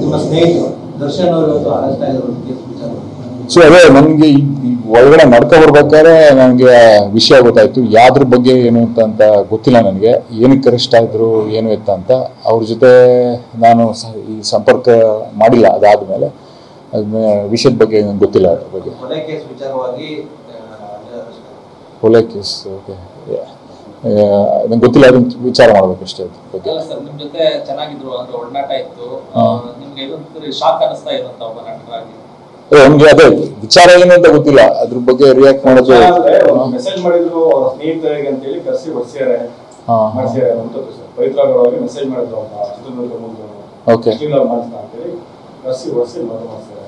ನಿಮ್ಮ ಸ್ನೇಹಿತರು ದರ್ಶನ್ ಅವರು ಇವತ್ತು ಅರೆಸ್ಟ್ ಆಗಿರೋ ಕೇಸ್ ವಿಚಾರ ಸೊ ಅದೇ ನನಗೆ ಒಳಗಡೆ ನಡ್ಕೊ ಬರ್ಬೇಕಾದ್ರೆ ನನಗೆ ವಿಷಯ ಗೊತ್ತಾಯ್ತು. ಯಾವ್ದ್ರ ಬಗ್ಗೆ ಏನು ಅಂತ ಗೊತ್ತಿಲ್ಲ ನನಗೆ. ಏನಕ್ಕೆ ಅರೆಸ್ಟ್ ಆದ್ರು ಏನು ಎತ್ತ ಅಂತ ಅವ್ರ ಜೊತೆ ನಾನು ಈ ಸಂಪರ್ಕ ಮಾಡಿಲ್ಲ. ಅದಾದ್ಮೇಲೆ ಅದನ್ನ ವಿಷಯದ ಬಗ್ಗೆ ನಂಗೆ ಗೊತ್ತಿಲ್ಲ. ಅದ್ರ ಬಗ್ಗೆ ಕೊಲೆ ಕೇಸ್ ವಿಚಾರವಾಗಿ ಕೊಲೆ ಕೇಸ್ ಓಕೆ ನಂಗೆ ಗೊತ್ತಿಲ್ಲ. ಅದನ್ನ ವಿಚಾರ ಮಾಡ್ಬೇಕಷ್ಟೇ ಅದ್ರ ಬಗ್ಗೆ. ಸರ್ ನಿಮ್ ಜೊತೆ ಚೆನ್ನಾಗಿದ್ರು ಅಂದ್ರೆ ಒಡನಾಟ ಇತ್ತು, ನಿಮ್ಗೆ ಇದೊಂದು ಶಾಕ್ ಅನಿಸ್ತಾ ಇರುವಂತ ಒಬ್ಬ ನಟರಾಗಿ? ನಮ್ಗೆ ಅದೇ ವಿಚಾರ ಏನು ಅಂತ ಗೊತ್ತಿಲ್ಲ. ಅದ್ರ ಬಗ್ಗೆ ರಿಯಾಕ್ಟ್ ಮಾಡೋದು. ಮೆಸೇಜ್ ಮಾಡಿದ್ರು ಅವ್ರ ಸ್ನೇಹಿತರಿಗೆ ಅಂತ ಹೇಳಿ ಕರ್ಸಿ ಹೊಡ್ಸಿದ್ದಾರೆ ಅಂತ ಸರ್. ಪವಿತ್ರಗಳಿಗೆ ಮೆಸೇಜ್ ಮಾಡಿದ್ರು ಚಿತ್ರದುರ್ಗ ಮುಂದೆ ಓಕೆ ಅಂತ ಹೇಳಿ ಕರ್ಸಿ ಹೊಡ್ಸಿ ಮಾಡ್ತಾರೆ.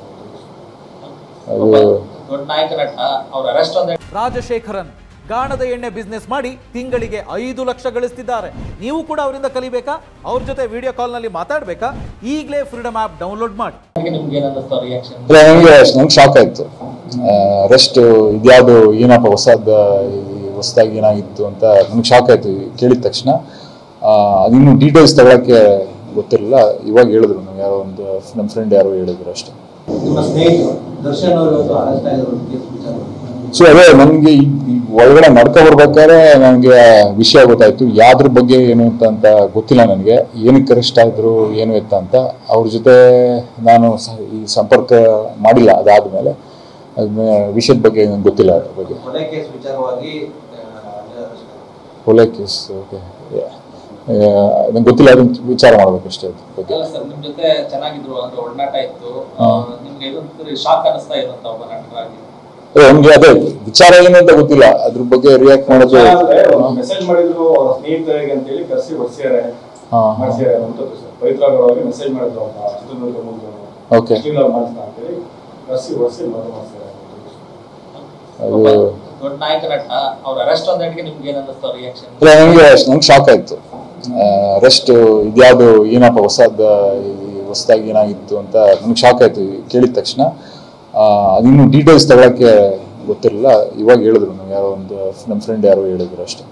ದೊಡ್ಡ ನಾಯಕ ನಟ ಅವ್ರ ಅರೆಸ್ಟ್ ಅಂದ್ರೆ ರಾಜಶೇಖರನ್ ಗಾಣದ ಎಣ್ಣೆ ಬಿಸ್ನೆಸ್ ಮಾಡಿ ತಿಂಗಳಿಗೆ 5 ಲಕ್ಷ ಗಳಿಸ್ತಿದ್ದಾರೆ. ನೀವು ಕೂಡ ಅವರಿಂದ ಕಲಿಬೇಕಾ? ಅವ್ರ ಜೊತೆ ವಿಡಿಯೋ ಕಾಲ್ ನಲ್ಲಿ ಮಾತಾಡ್ಬೇಕಾ? ಈಗಲೇ ಫ್ರೀಡಮ್ ಆಪ್ ಡೌನ್ಲೋಡ್ ಮಾಡಿ. ನಿಮ್ಗೆ ಏನನ್ನಿಸ್ತು ರಿಯಾಕ್ಷನ್? ನಂಗೆ ಶಾಕ್ ಆಯ್ತು. ಅರೆಸ್ಟ್ ಇದ್ಯಾವುದು ಏನಪ್ಪ ಹೊಸದಾಗಿ ಏನಾಗಿತ್ತು ಅಂತ ನನಗೆ ಶಾಕ್ ಆಯ್ತು ಕೇಳಿದ ತಕ್ಷಣ. ಅದಿನ್ನು ಡೀಟೇಲ್ಸ್ ತಗೊಳಕ್ಕೆ ಗೊತ್ತಿರಲಿಲ್ಲ. ಇವಾಗ ಹೇಳಿದ್ರು, ನಾವು ಯಾರೋ ಒಂದು ನಮ್ಮ ಫ್ರೆಂಡ್ ಯಾರೋ ಹೇಳಿದ್ರು ಅಷ್ಟೇ. ನಿಮ್ಮ ಸ್ನೇಹಿತರು ದರ್ಶನ್ ಅವರು ಇವತ್ತು ಅರೆಸ್ಟ್ ಆಗಿರೋ ಕೇಸ್ ವಿಚಾರ ಸೊ ಅದೇ ನನಗೆ ಒಳಗಡೆ ನಡ್ಕೊ ಬರ್ಬೇಕಾದ್ರೆ ನನಗೆ ವಿಷಯ ಗೊತ್ತಾಯ್ತು. ಯಾವ್ದ್ರ ಬಗ್ಗೆ ಏನು ಅಂತ ಗೊತ್ತಿಲ್ಲ ನನಗೆ. ಏನಕ್ಕೆ ಅರೆಸ್ಟ್ ಆದ್ರು ಏನು ಎತ್ತ ಅಂತ ಅವ್ರ ಜೊತೆ ನಾನು ಈ ಸಂಪರ್ಕ ಮಾಡಿಲ್ಲ. ಅದಾದ್ಮೇಲೆ ಅದನ್ನ ವಿಷಯದ ಬಗ್ಗೆ ನಂಗೆ ಗೊತ್ತಿಲ್ಲ. ಅದ್ರ ಬಗ್ಗೆ ಕೊಲೆ ಕೇಸ್ ವಿಚಾರವಾಗಿ ಕೊಲೆ ಕೇಸ್ ಓಕೆ ನಂಗೆ ಗೊತ್ತಿಲ್ಲ. ಅದನ್ನ ವಿಚಾರ ಮಾಡ್ಬೇಕಷ್ಟೇ ಅದ್ರ ಬಗ್ಗೆ. ಸರ್ ನಿಮ್ ಜೊತೆ ಚೆನ್ನಾಗಿದ್ರು ಅಂದ್ರೆ ಒಡನಾಟ ಇತ್ತು, ನಿಮ್ಗೆ ಇದೊಂದು ಶಾಕ್ ಅನಿಸ್ತಾ ಇರುವಂತ ಒಬ್ಬ ನಟರಾಗಿ? ನಮ್ಗೆ ಅದೇ ವಿಚಾರ ಏನು ಅಂತ ಗೊತ್ತಿಲ್ಲ. ಅದ್ರ ಬಗ್ಗೆ ರಿಯಾಕ್ಟ್ ಮಾಡೋದು. ಮೆಸೇಜ್ ಮಾಡಿದ್ರು ಅವ್ರ ಸ್ನೇಹಿತರಿಗೆ ಅಂತ ಹೇಳಿ ಕರ್ಸಿ ಹೊಡ್ಸಿದ್ದಾರೆ ಅಂತ ಸರ್. ಪವಿತ್ರಗಳಿಗೆ ಮೆಸೇಜ್ ಮಾಡಿದ್ರು ಚಿತ್ರದುರ್ಗ ಮುಂದೆ ಓಕೆ ಅಂತ ಹೇಳಿ ಕರ್ಸಿ ಹೊಡ್ಸಿ ಮಾಡ್ತಾರೆ. ದೊಡ್ಡ ನಾಯಕ ನಟ ಅವ್ರ ಅರೆಸ್ಟ್ ಅಂದ್ರೆ ನಿಮ್ಗೆ ಏನನ್ನಿಸ್ತು ರಿಯಾಕ್ಷನ್? ನಂಗೆ ಶಾಕ್ ಆಯ್ತು. ಅರೆಸ್ಟ್ ಇದ್ಯಾವುದು ಏನಪ್ಪ ಹೊಸದಾಗಿ ಏನಾಗಿತ್ತು ಅಂತ ನನಗೆ ಶಾಕ್ ಆಯ್ತು ಕೇಳಿದ ತಕ್ಷಣ. ಅದಿನ್ನು ಡೀಟೇಲ್ಸ್ ತಗೊಳಕ್ಕೆ ಗೊತ್ತಿರಲಿಲ್ಲ. ಇವಾಗ ಹೇಳಿದ್ರು, ನಾವು ಯಾರೋ ಒಂದು ನಮ್ಮ ಫ್ರೆಂಡ್ ಯಾರೋ ಹೇಳಿದ್ರು ಅಷ್ಟೇ.